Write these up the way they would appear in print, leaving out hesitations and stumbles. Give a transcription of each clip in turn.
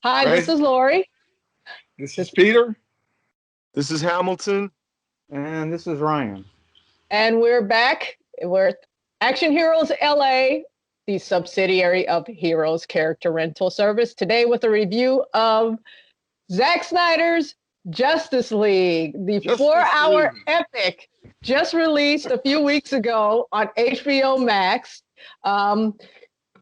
Hi, this Right? is Lori. This is This, Peter. This is Hamilton. And this is Ryan. and we're back. We're Action Heroes LA, the subsidiary of Heroes Character Rental Service. Today with a review of Zack Snyder's Justice League, the Justice 4-hour League. epic just released a few weeks ago on HBO Max.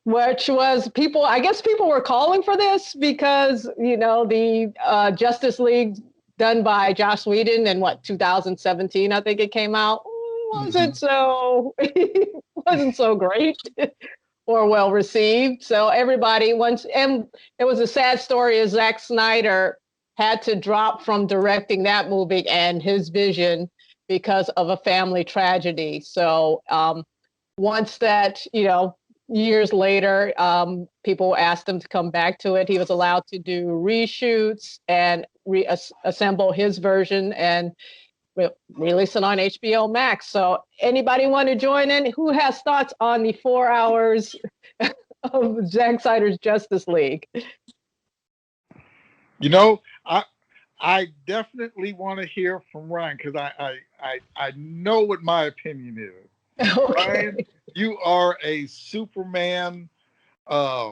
Which was people, I guess people were calling for this because, the Justice League done by Joss Whedon in 2017, I think it came out, Mhm. wasn't so great or well received. So everybody wants, and it was a sad story as Zack Snyder had to drop from directing that movie and his vision because of a family tragedy. So once that, years later, people asked him to come back to it. He was allowed to do reshoots and reassemble his version and release it on HBO Max. So, anybody want to join in? Who has thoughts on the 4 hours of Zack Snyder's Justice League? You know, I definitely want to hear from Ryan because I know what my opinion is. Okay. Ryan, you are a Superman uh,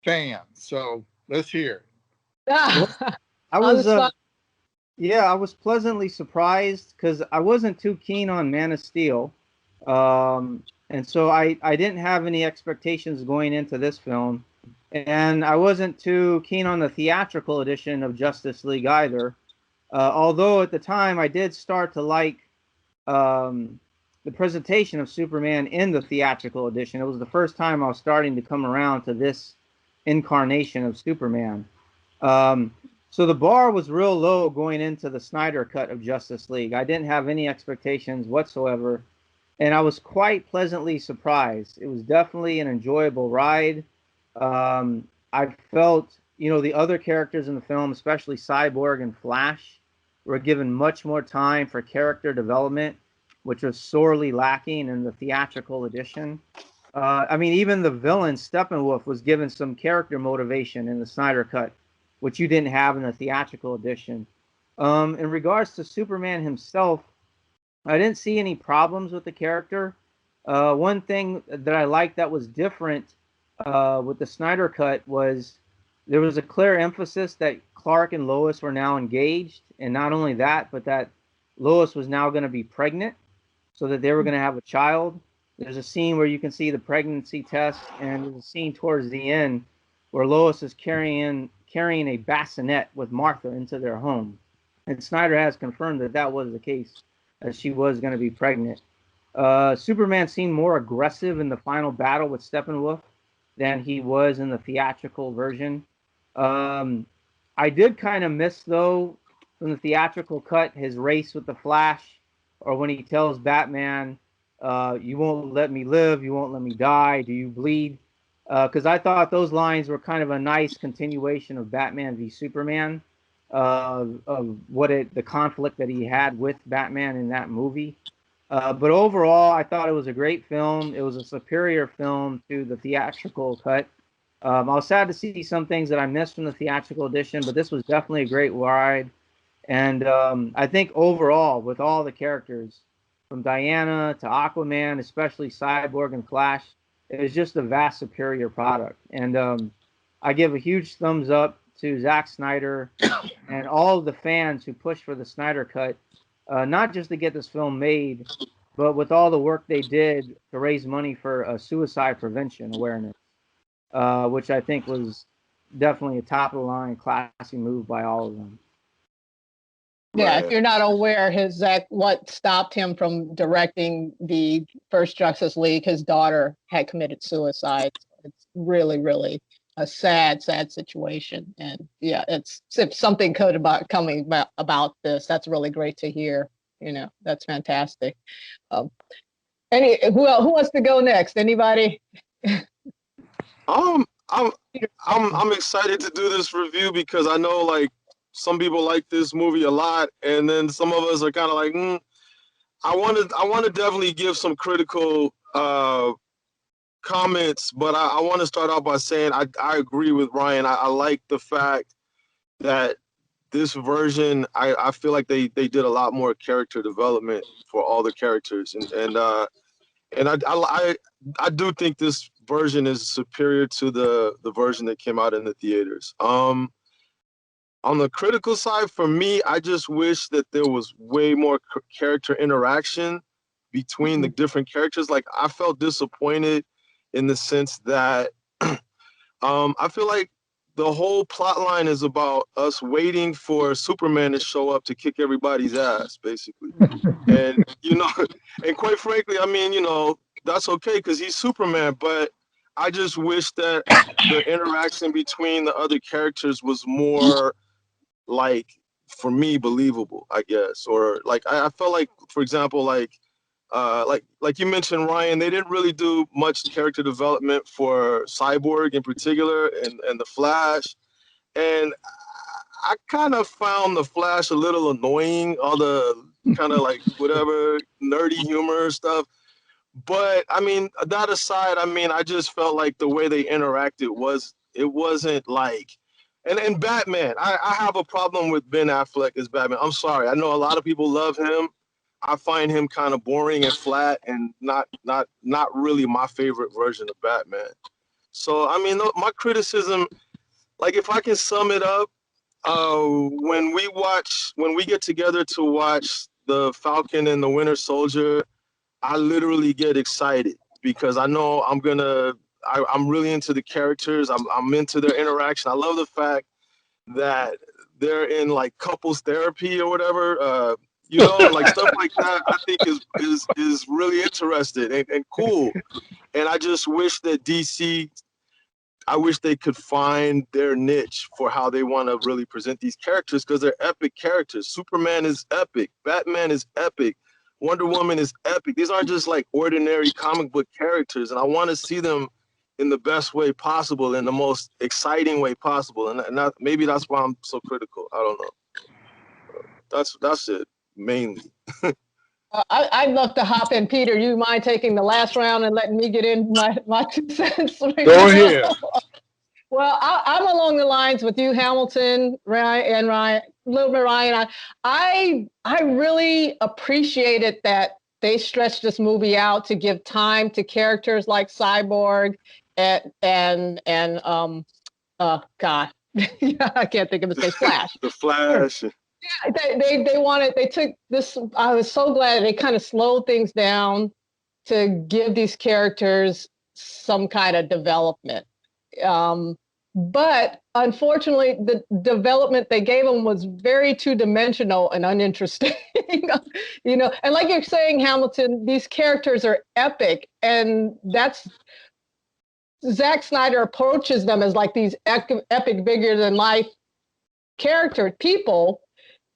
fan, so let's hear Well, I On the was spot. yeah, I was pleasantly surprised because I wasn't too keen on Man of Steel, and so I didn't have any expectations going into this film, and I wasn't too keen on the theatrical edition of Justice League either. Although at the time I did start to like um, the presentation of Superman in the theatrical edition. It was the first time I was starting to come around to this incarnation of Superman. Um, so the bar was real low going into the Snyder cut of Justice League. I didn't have any expectations whatsoever, and I was quite pleasantly surprised. It was definitely an enjoyable ride. I felt, the other characters in the film, especially Cyborg and Flash, were given much more time for character development, which was sorely lacking in the theatrical edition. I mean, even the villain Steppenwolf was given some character motivation in the Snyder cut, which you didn't have in the theatrical edition. In regards to Superman himself, I didn't see any problems with the character. One thing that I liked that was different with the Snyder cut was there was a clear emphasis that Clark and Lois were now engaged, and not only that, but that Lois was now going to be pregnant, so that they were going to have a child. There's a scene where you can see the pregnancy test, and there's a scene towards the end where Lois is carrying a bassinet with Martha into their home, and Snyder has confirmed that that was the case, that she was going to be pregnant. Superman seemed more aggressive in the final battle with Steppenwolf than he was in the theatrical version. Um, I did kind of miss, though, from the theatrical cut, his race with the Flash, or when he tells Batman, "You won't let me live, you won't let me die. Do you bleed?" Because I thought those lines were kind of a nice continuation of Batman v Superman, of the conflict that he had with Batman in that movie. But overall, I thought it was a great film. It was a superior film to the theatrical cut. I was sad to see some things that I missed from the theatrical edition, but this was definitely a great ride. And I think overall, with all the characters, from Diana to Aquaman, especially Cyborg and Flash, it was just a vast superior product. And I give a huge thumbs up to Zack Snyder and all of the fans who pushed for the Snyder cut, not just to get this film made, but with all the work they did to raise money for suicide prevention awareness, which I think was definitely a top of the line, classy move by all of them. Yeah, if Right. you're not aware, what stopped him from directing the first Justice League, his daughter had committed suicide. It's really, really a sad, sad situation. And yeah, it's if something could about this, that's really great to hear. That's fantastic. Um, who wants to go next? Anybody? Um, I'm I'm excited to do this review because I know like some people like this movie a lot, and then some of us are kind of like, I want to definitely give some critical comments, but I want to start off by saying I agree with Ryan. I like the fact that this version, I feel like they did a lot more character development for all the characters, and I do think this version is superior to the version that came out in the theaters. On the critical side, for me, I just wish that there was way more character interaction between the different characters. Like, I felt disappointed in the sense that I feel like the whole plot line is about us waiting for Superman to show up to kick everybody's ass, basically. And, and quite frankly, I mean, that's okay because he's Superman, but I just wish that the interaction between the other characters was more, like, for me, believable, I guess. Or like I felt like, for example, like you mentioned, Ryan, they didn't really do much character development for Cyborg in particular, and the Flash. And I kind of found the Flash a little annoying, all the kind of like whatever nerdy humor stuff. But I mean, that aside, I mean, I just felt like the way they interacted wasn't like, and Batman. I have a problem with Ben Affleck as Batman. I'm sorry. I know a lot of people love him. I find him kind of boring and flat, and not really my favorite version of Batman. So I mean, my criticism, like, if I can sum it up, when we get together to watch the Falcon and the Winter Soldier, I literally get excited because I know I'm really into the characters. I'm into their interaction. I love the fact that they're in like couples therapy or whatever. Like stuff like that. I think is really interesting and cool. And I just wish that DC. I wish they could find their niche for how they want to really present these characters because they're epic characters. Superman is epic. Batman is epic. Wonder Woman is epic. These aren't just like ordinary comic book characters, and I want to see them in the best way possible, in the most exciting way possible. And maybe that's why I'm so critical. I don't know. That's it mainly. I'd love to hop in, Peter. You mind taking the last round and letting me get in my 2 cents? Go ahead. Well, I'm along the lines with you, Hamilton, Ryan, a little bit Ryan. I really appreciated that they stretched this movie out to give time to characters like Cyborg and God, I can't think of his name, Flash. The Flash. Yeah, they took this. I was so glad they kind of slowed things down to give these characters some kind of development. But unfortunately, the development they gave them was very two-dimensional and uninteresting. And like you're saying, Hamilton, these characters are epic, and that's Zack Snyder approaches them as like these epic, bigger-than-life character people.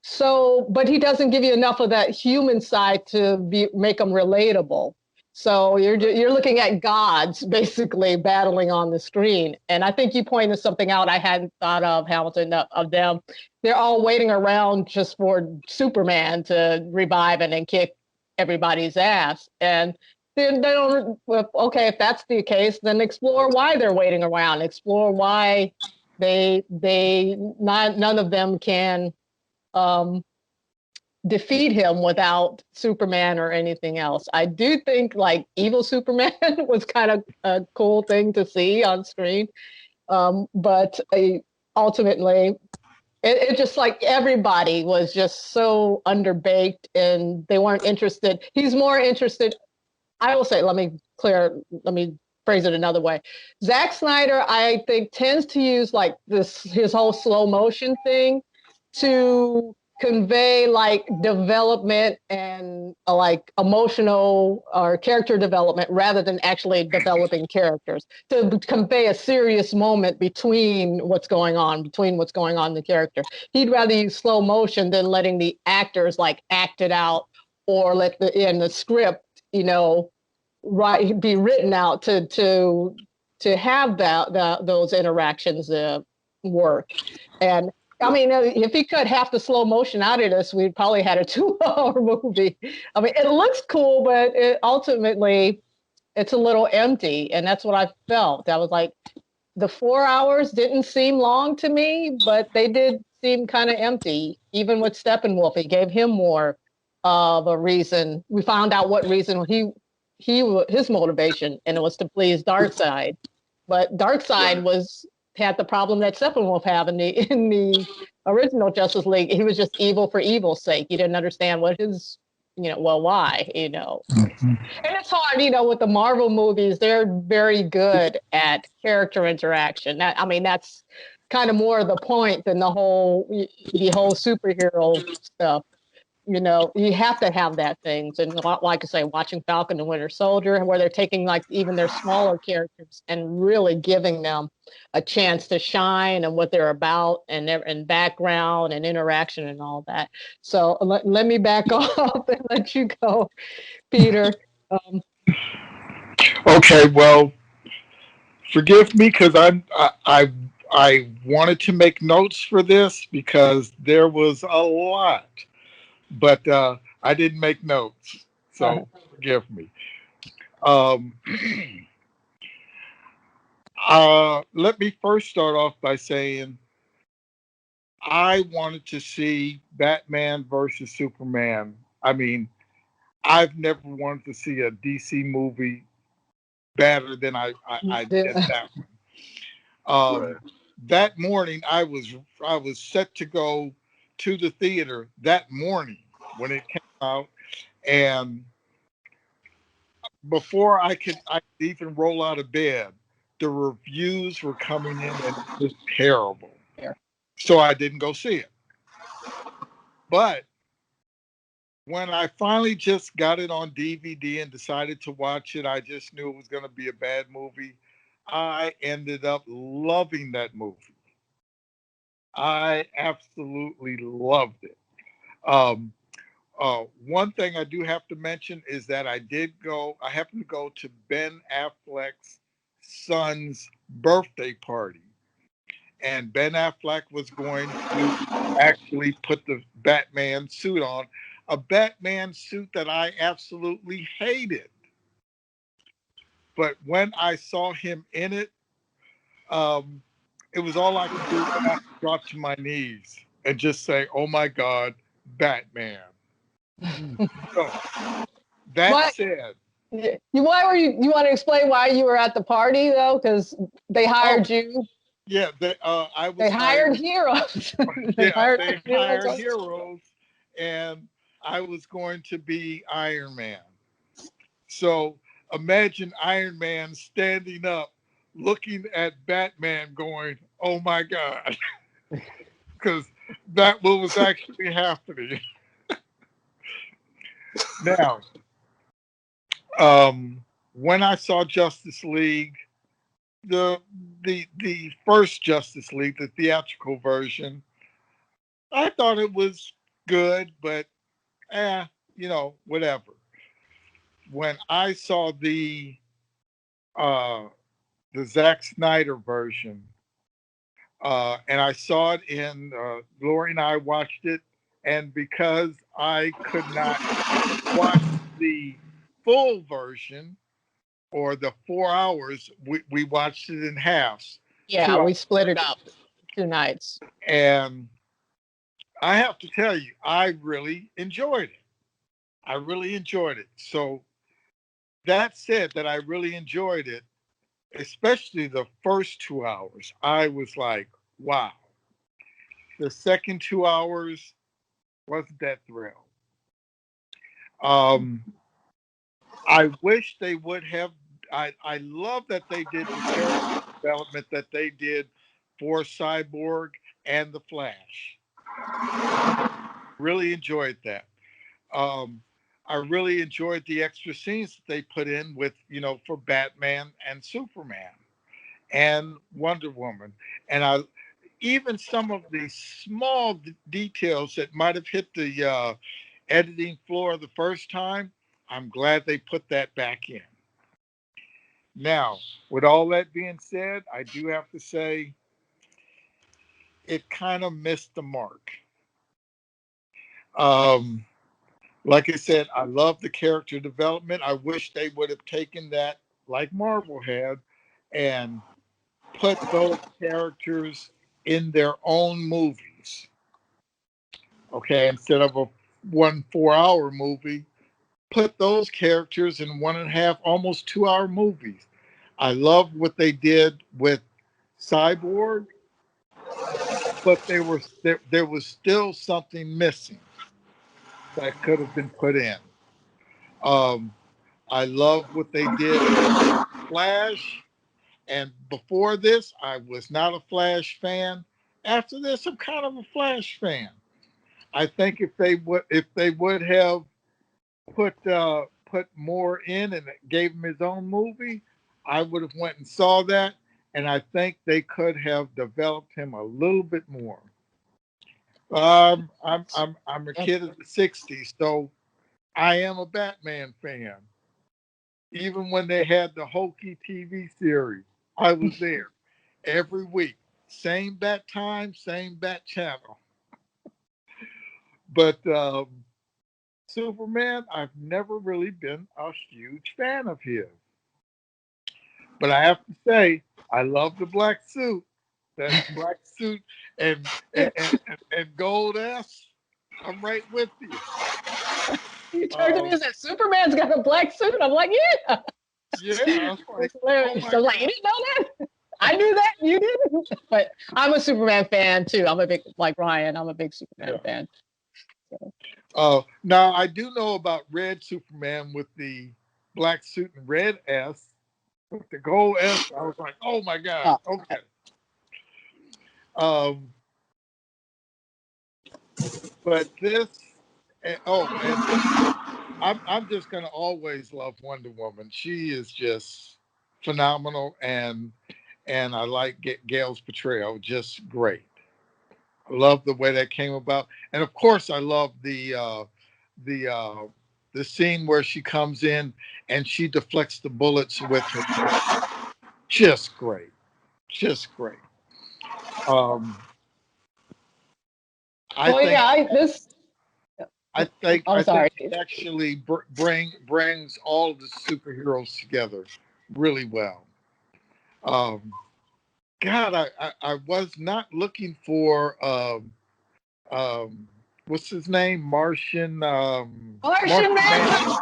So, but he doesn't give you enough of that human side to make them relatable. So you're looking at gods basically battling on the screen. And I think you pointed something out I hadn't thought of, Hamilton, of them. They're all waiting around just for Superman to revive and then kick everybody's ass. And then they don't, okay, if that's the case, then explore why they're waiting around. Explore why none of them can defeat him without Superman or anything else. I do think like evil Superman was kind of a cool thing to see on screen. But ultimately, it just like everybody was just so underbaked and they weren't interested. He's more interested. I will say, let me phrase it another way. Zack Snyder, I think, tends to use like his whole slow motion thing to convey like development and like emotional or character development rather than actually developing characters, to convey a serious moment between what's going on in the character. He'd rather use slow motion than letting the actors like act it out or let in the script, be written out to have those interactions work. And I mean, if he cut half the slow motion out of this, we'd probably had a 2-hour movie. I mean, it looks cool, but ultimately, it's a little empty, and that's what I felt. I was like, the 4 hours didn't seem long to me, but they did seem kind of empty. Even with Steppenwolf, it gave him more of a reason. We found out what reason his motivation, and it was to please Darkseid. But Darkseid had the problem that Steppenwolf had in the original Justice League. He was just evil for evil's sake. He didn't understand what his, why, Mhm. And it's hard, with the Marvel movies, they're very good at character interaction. That's kind of more the point than the whole superhero stuff. You have to have that things. And like I say, watching Falcon and Winter Soldier, where they're taking like even their smaller characters and really giving them a chance to shine and what they're about and background and interaction and all that. So let me back off and let you go, Peter. Okay, well, forgive me because I wanted to make notes for this because there was a lot, but I didn't make notes, so forgive me. Um, let me first start off by saying I wanted to see Batman versus Superman. I mean, I've never wanted to see a DC movie better than I did that one. Right. That morning, I was set to go to the theater that morning when it came out, and before I could even roll out of bed, the reviews were coming in and it was terrible. Yeah. So I didn't go see it. But when I finally just got it on DVD and decided to watch it, I just knew it was going to be a bad movie. I ended up loving that movie. I absolutely loved it. Um, One thing I do have to mention is that I happened to go to Ben Affleck's son's birthday party. And Ben Affleck was going to actually put the Batman suit on, a Batman suit that I absolutely hated. But when I saw him in it, um, it was all I could do but to drop to my knees and just say, "Oh my God, Batman!" So that What? said, Why were you? You want to explain why you were at the party though? Because they oh hired you. yeah, I They was hired hired. heroes. They Yeah, hired they heroes. hired heroes, and I was going to be Iron Man. So imagine Iron Man standing up, looking at Batman, going, "Oh my God," because that what was actually happening. Now, when I saw Justice League, the the first Justice League, the theatrical version, I thought it was good, but whatever. When I saw uh, the Zack Snyder version, and I saw it in Lori and I watched it, and because I could not watch the full version or the 4 hours, we watched it in halves, Yeah, 2 hours. we split it up 2 nights. And I have to tell you, I really enjoyed it. I really enjoyed it. So that said, that I really enjoyed it, especially the first 2 hours. I was like, wow. The second 2 hours wasn't that thrilled. Um, I wish they would have. I love that they did the character development that they did for Cyborg and the Flash. Really enjoyed that. Um, I really enjoyed the extra scenes that they put in with, for Batman and Superman and Wonder Woman. And I even some of the small details that might have hit the editing floor the first time, I'm glad they put that back in. Now, with all that being said, I do have to say it kind of missed the mark. Um, like I said, I love the character development. I wish they would have taken that like Marvel had, and put those characters in their own movies. Okay, instead of a 4 hour movie, put those characters in 1.5, almost 2 hour movies. I love what they did with Cyborg, but there was still something missing that could have been put in. Um, I love what they did with Flash, and before this, I was not a Flash fan. After this, I'm kind of a Flash fan. I think if they would have put more in and gave him his own movie, I would have went and saw that, and I think they could have developed him a little bit more. I'm a kid of the '60s, so I am a Batman fan. Even when they had the hokey TV series, I was there every week. Same bat time, same bat channel. But Superman, I've never really been a huge fan of his. But I have to say, I love the black suit. That black suit and and gold S. I'm right with you. You turned to me and said, Superman's got a black suit. I'm like, yeah. Yeah, I was like, It's hilarious. oh So I'm like, you didn't know that? I knew that. You didn't. But I'm a Superman fan too. I'm a big, like Ryan, I'm a big Superman fan. So. Now I do know about Red Superman with the black suit and red S. With the gold S, I was like, oh my God. Okay. But this, and I'm just gonna always love Wonder Woman. She is just phenomenal, and I like Gail's portrayal, just great. I love the way that came about, and of course, I love the uh, the scene where she comes in and she deflects the bullets with her. Just great, just great. I think. I think it actually brings all the superheroes together really well. God, I was not looking for what's his name, Martian Martian Man.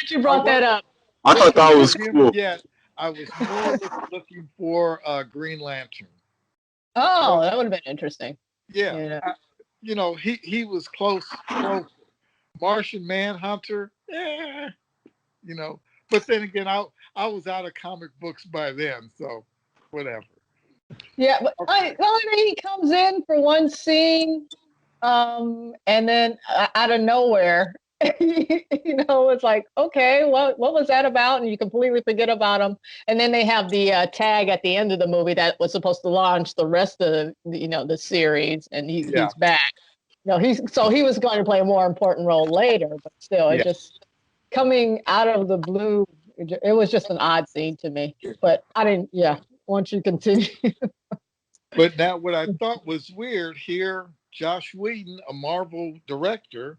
You brought that up. I thought that was cool. Yeah, I was more looking for Green Lantern. Oh, that would have been interesting. Yeah, he was close. Martian Manhunter, yeah, But then again, I was out of comic books by then, so whatever. Yeah, but he comes in for one scene, and then out of nowhere, it's like, okay, what was that about? And you completely forget about him. And then they have the tag at the end of the movie that was supposed to launch the rest of the series, and he's back. He was going to play a more important role later, but still, it just coming out of the blue. It was just an odd scene to me, but I didn't. Yeah, once you continue. But now, what I thought was weird here, Josh Whedon, a Marvel director,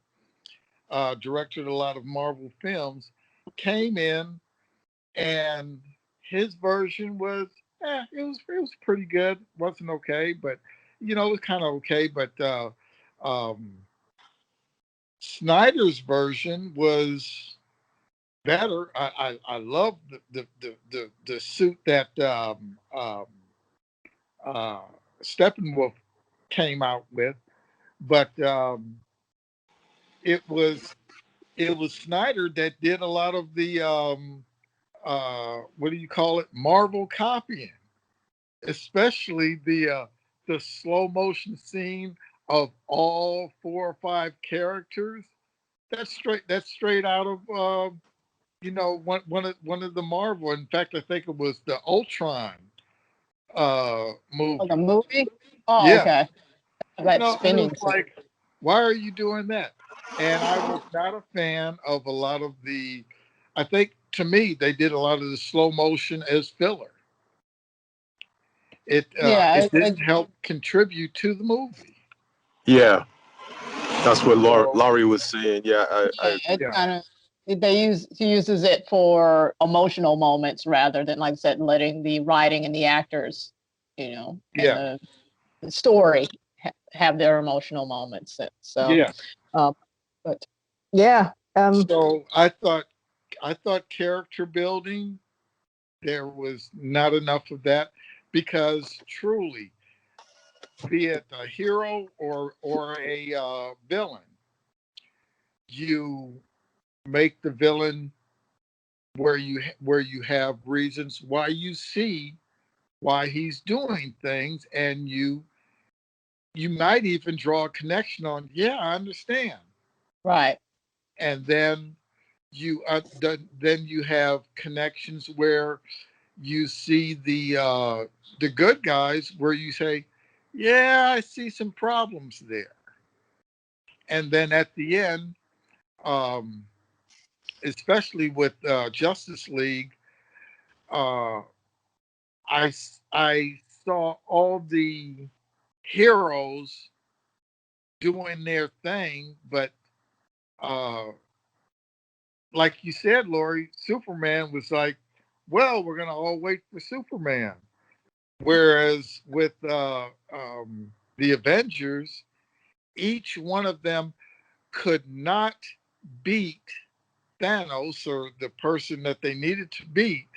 directed a lot of Marvel films, came in, and his version was, it was pretty good. Wasn't okay, but it was kind of okay. But Snyder's version was better. I love the suit that Steppenwolf came out with, but it was Snyder that did a lot of the what do you call it, Marvel copying, especially the slow motion scene of all 4 or 5 characters. That's straight out of one of the Marvel. In fact, I think it was the Ultron movie. Like a movie? Oh, yeah. Okay. That spinning. Like, why are you doing that? And I was not a fan of a lot of the. I think to me they did a lot of the slow motion as filler. It didn't help contribute to the movie. Yeah, that's what Laurie was saying. Yeah, it kind of he uses it for emotional moments rather than, like I said, letting the writing and the actors, and Yeah. the story have their emotional moments. So, Yeah. but yeah, So I thought character building, there was not enough of that, because truly, be it a hero or a villain, you make the villain where you have reasons why, you see why he's doing things, and you might even draw a connection on, yeah, I understand. right, And then then you have connections where you see the good guys, where you say, yeah, I see some problems there. And then at the end, um, especially with Justice League, uh, I saw all the heroes doing their thing, but uh, like you said, Lori, Superman was like, well, we're gonna all wait for Superman. Whereas with the Avengers, each one of them could not beat Thanos, or the person that they needed to beat,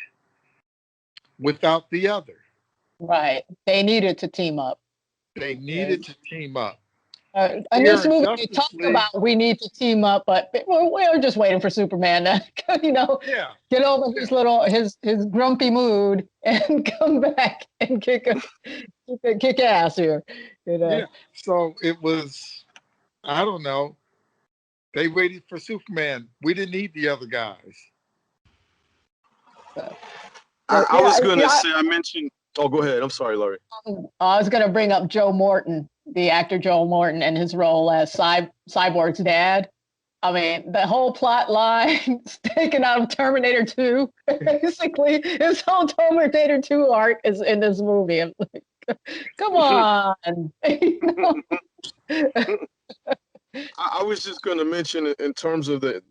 without the other. right. They needed to team up. They needed Yes. to team up. In Here this in movie, they Justice talk League, about we need to team up, but we're just waiting for Superman to, yeah, get over yeah, his grumpy mood and come back and kick ass here. You know. yeah. So it was, I don't know. They waited for Superman. We didn't need the other guys. So, I, but I was yeah, gonna say I mentioned. Oh, go ahead. I'm sorry, Laurie. I was going to bring up Joe Morton, the actor Joe Morton, and his role as Cyborg's dad. I mean, the whole plot line is taken out of Terminator 2. Basically, his whole Terminator 2 arc is in this movie. I'm like, come on. I was just gonna mention it in terms of the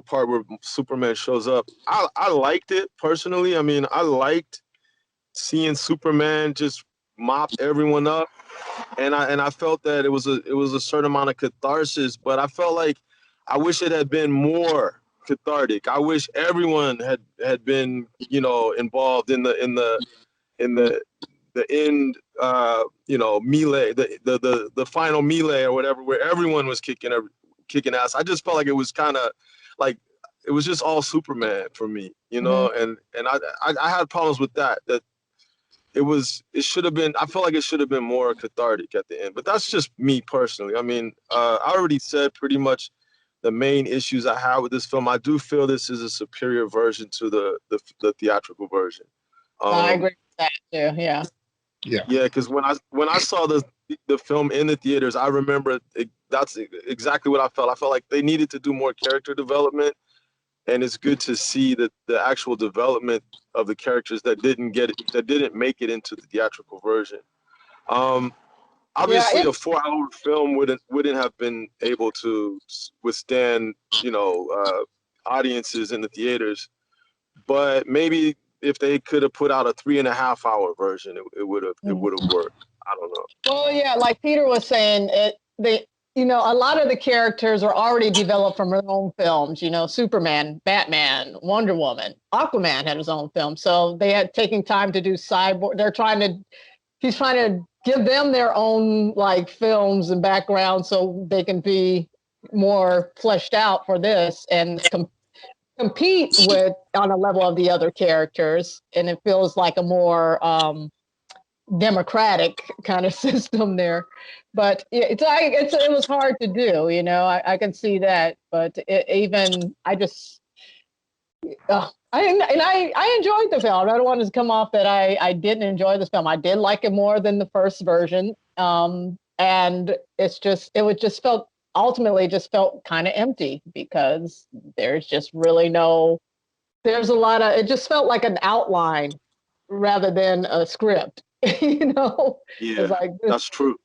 part where Superman shows up. I liked it personally. I mean, I liked seeing Superman just mop everyone up, and I felt that it was a certain amount of catharsis. But I felt like I wish it had been more cathartic. I wish everyone had been involved in the end melee, the final melee or whatever, where everyone was kicking ass. I just felt like it was kind of like it was just all Superman for me, Mhm. and I had problems with that it should have been. I felt like it should have been more cathartic at the end, but that's just me personally. I mean, I already said pretty much the main issues I have with this film. I do feel this is a superior version to the theatrical version. I um agree with that too. Yeah. Yeah. yeah, because when I saw the film in the theaters, I remember that's exactly what I felt. I felt like they needed to do more character development, and it's good to see that the actual development of the characters that didn't make it into the theatrical version. Um, Yeah. Obviously, a 4-hour film wouldn't have been able to withstand audiences in the theaters, but maybe if they could have put out a 3.5-hour version, it would have worked. I don't know. Well, yeah, like Peter was saying, a lot of the characters are already developed from their own films. Superman, Batman, Wonder Woman, Aquaman had his own film, so they had taking time to do Cyborg. He's trying to give them their own like films and background so they can be more fleshed out for this and compete with on a level of the other characters, and it feels like a more democratic kind of system there. But it was hard to do. I can see that. But even I just I enjoyed the film. I don't want to come off that I didn't enjoy this film. I did like it more than the first version. And it was just felt ultimately just felt kind of empty because there's just really there's a lot of, it just felt like an outline rather than a script. It's Yeah, like that's true.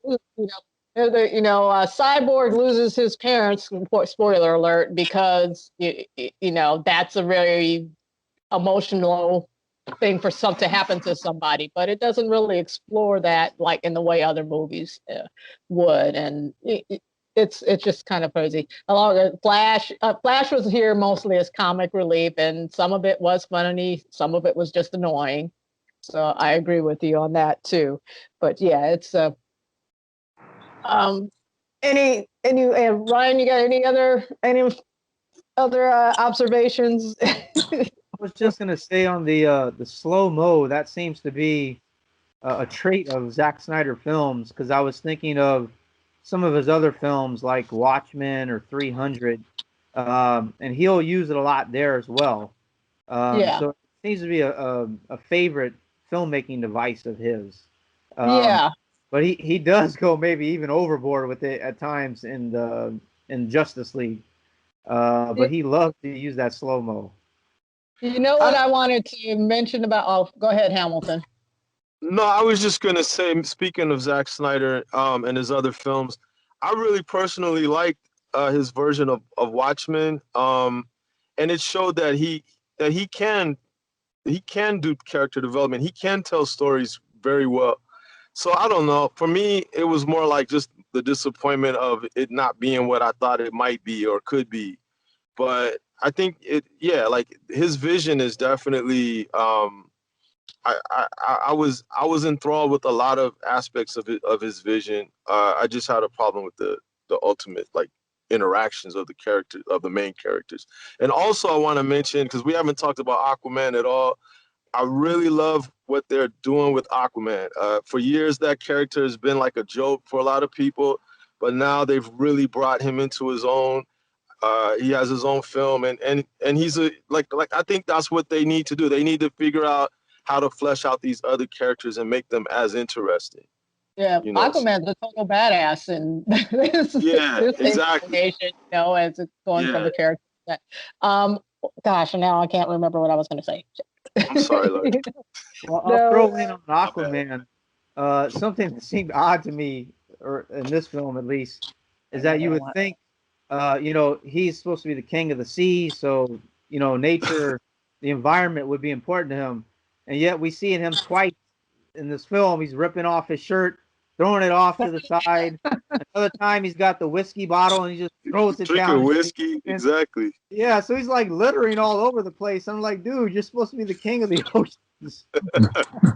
Cyborg loses his parents. Spoiler alert, because that's a very emotional thing for something to happen to somebody, but it doesn't really explore that like in the way other movies would, and it's just kind of crazy. Along with Flash was here mostly as comic relief, and some of it was funny, some of it was just annoying. So I agree with you on that too. But yeah, it's um any Ryan, you got any other observations? I was just gonna say on the slow mo, that seems to be a trait of Zack Snyder films, because I was thinking of some of his other films like Watchmen or 300, and he'll use it a lot there as well. Yeah, So it seems to be a favorite filmmaking device of his. Um, yeah. but he does go maybe even overboard with it at times in Justice League. But he loves to use that slow mo. You know what I, I wanted to mention about? Oh, go ahead, Hamilton. no, I was just gonna say, speaking of Zack Snyder, and his other films, I really personally liked his version of Watchmen, and it showed that he can do character development. He can tell stories very well. So I don't know. For me, it was more like just the disappointment of it not being what I thought it might be or could be. But I think yeah, like his vision is definitely. I was enthralled with a lot of aspects of his vision. I just had a problem with the ultimate like interactions of the main characters. And also, I want to mention, because we haven't talked about Aquaman at all. I really love what they're doing with Aquaman. For years, that character has been like a joke for a lot of people, but now they've really brought him into his own. He has his own film, and he's like I think that's what they need to do. They need to figure out how to flesh out these other characters and make them as interesting. Yeah, You know. Aquaman's a total badass, and this Yeah, this exactly. incarnation, as it's going from Yeah, the character. That, um, gosh, now I can't remember what I was going to say. I'm sorry, Larry. Well, I'll No, throw in on My bad. Aquaman. Something that seemed odd to me, or in this film at least, is that you would think, he's supposed to be the king of the sea, so nature, the environment would be important to him, and yet we see in him twice in this film, he's ripping off his shirt, throwing it off to the side. Another time, he's got the whiskey bottle and he just throws it Drinking down. whiskey, And exactly. yeah, so he's like littering all over the place. I'm like, dude, you're supposed to be the king of the oceans.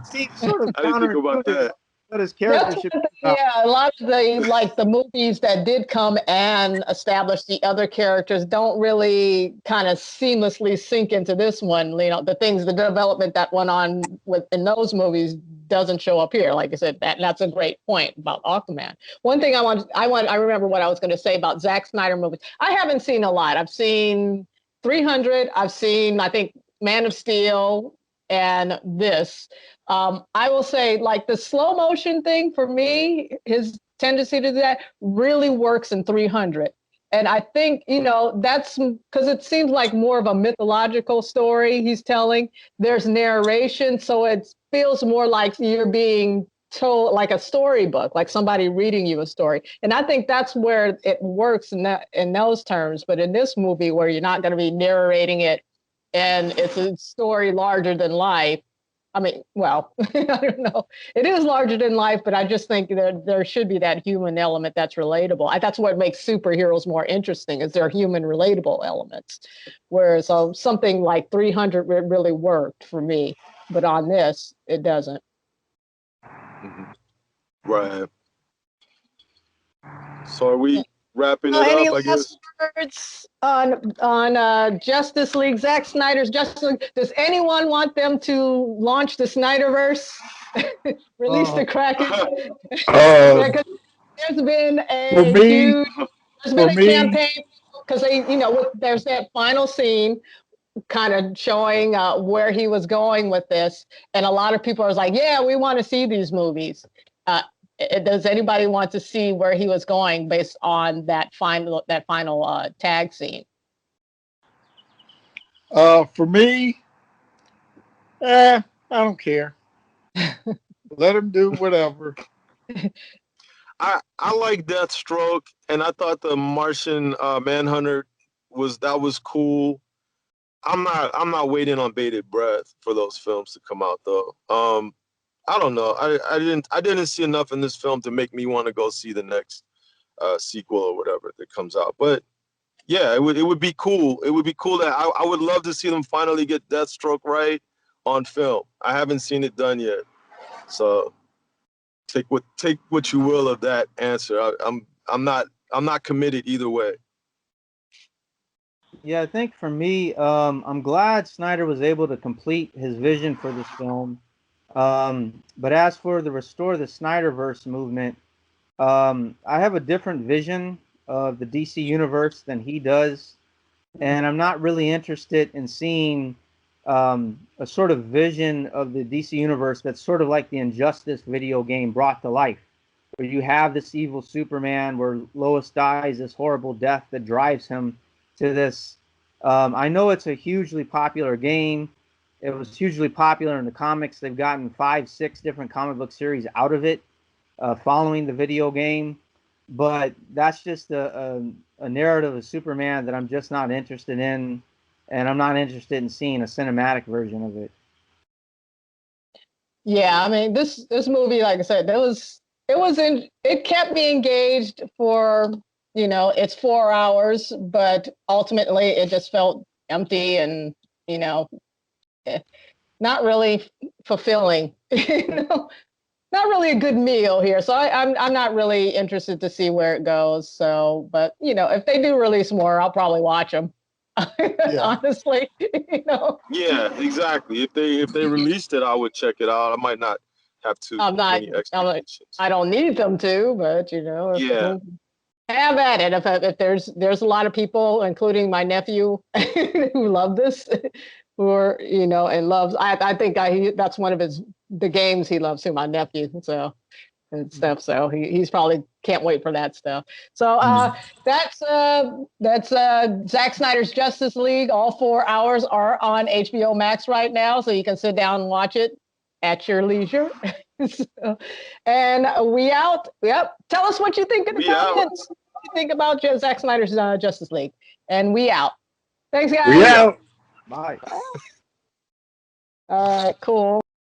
Seems sort of I didn't think about counterintuitive that. what his character that's should be about. yeah. A lot of the movies that did come and establish the other characters don't really kind of seamlessly sink into this one. The development that went on in those movies doesn't show up here. Like I said, that's a great point about Aquaman. One thing I remember what I was going to say about Zack Snyder movies. I haven't seen a lot. I've seen 300. I've seen, I think, Man of Steel and this. I will say, like the slow motion thing for me, his tendency to do that really works in 300. And I think, that's because it seems like more of a mythological story he's telling. There's narration, so it feels more like you're being told like a storybook, like somebody reading you a story. And I think that's where it works in those terms. But in this movie, where you're not going to be narrating it and it's a story larger than life, I mean, well, I don't know. It is larger than life, but I just think there should be that human element that's relatable. That's what makes superheroes more interesting, is their human relatable elements. Whereas something like 300 really worked for me, but on this, it doesn't. Mhm. Right. So are we wrapping Well, it any up? I last guess. words on Justice League, Zack Snyder's Justice League? Does anyone want them to launch the Snyderverse, release the Oh, Kraken? Uh, Yeah, because there's been for a me, huge, there's for been a me, campaign because there's that final scene kind of showing where he was going with this, and a lot of people are like, "Yeah, we want to see these movies." Uh, does anybody want to see where he was going based on that final tag scene? for me, I don't care. Let him do whatever. I like Deathstroke, and I thought the Martian Manhunter was cool. I'm not waiting on bated breath for those films to come out though. I don't know. I didn't see enough in this film to make me want to go see the next sequel or whatever that comes out. But yeah, it would be cool. It would be cool that I would love to see them finally get Deathstroke right on film. I haven't seen it done yet, so take what you will of that answer. I'm not committed either way. Yeah, I think for me, I'm glad Snyder was able to complete his vision for this film. But as for the Restore the Snyderverse movement, I have a different vision of the DC universe than he does, and I'm not really interested in seeing a sort of vision of the DC universe that's sort of like the Injustice video game brought to life, where you have this evil Superman, where Lois dies this horrible death that drives him to this. I know it's a hugely popular game. It was hugely popular in the comics. They've gotten 5, 6 different comic book series out of it following the video game. But that's just a narrative of Superman that I'm just not interested in, and I'm not interested in seeing a cinematic version of it. Yeah, I mean this movie, like I said, it kept me engaged for, it's 4 hours, but ultimately it just felt empty and, you know, not really fulfilling. Not really a good meal here. So I'm not really interested to see where it goes. So, but if they do release more, I'll probably watch them. Yeah. Honestly, Yeah, exactly. If they released it, I would check it out. I might not have too I'm not. many expectations. I don't need them to, but Yeah, have at it. If there's a lot of people, including my nephew, who love this, who are and loves. I think that's one of the games he loves too. My nephew, so and stuff. So he's probably can't wait for that stuff. So that's Zack Snyder's Justice League. All 4 hours are on HBO Max right now, so you can sit down and watch it at your leisure. So, and we out. Yep. Tell us what you think in the we out. comments. What you think about Zack Snyder's Justice League. And we out. Thanks, guys. We out. Bye. All right, cool.